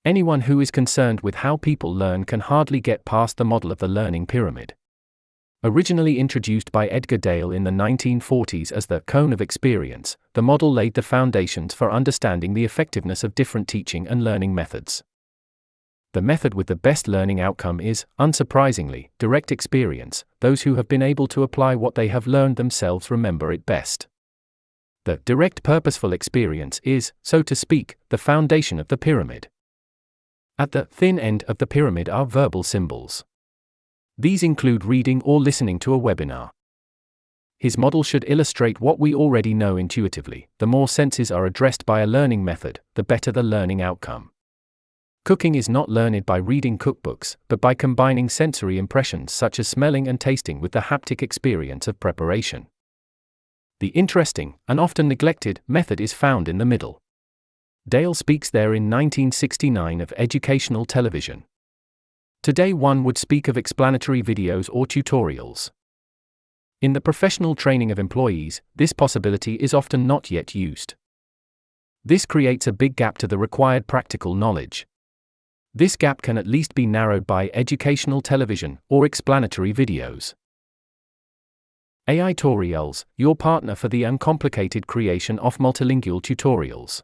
Anyone who is concerned with how people learn can hardly get past the model of the learning pyramid. Originally introduced by Edgar Dale in the 1940s as the cone of experience, the model laid the foundations for understanding the effectiveness of different teaching and learning methods. The method with the best learning outcome is, unsurprisingly, direct experience. Those who have been able to apply what they have learned themselves remember it best. The direct purposeful experience is, so to speak, the foundation of the pyramid. At the thin end of the pyramid are verbal symbols. These include reading or listening to a webinar. His model should illustrate what we already know intuitively. The more senses are addressed by a learning method, the better the learning outcome. Cooking is not learned by reading cookbooks, but by combining sensory impressions such as smelling and tasting with the haptic experience of preparation. The interesting, and often neglected, method is found in the middle. Dale speaks there in 1969 of educational television. Today one would speak of explanatory videos or tutorials. In the professional training of employees, this possibility is often not yet used. This creates a big gap to the required practical knowledge. This gap can at least be narrowed by educational television or explanatory videos. ai-torials, your partner for the uncomplicated creation of multilingual tutorials.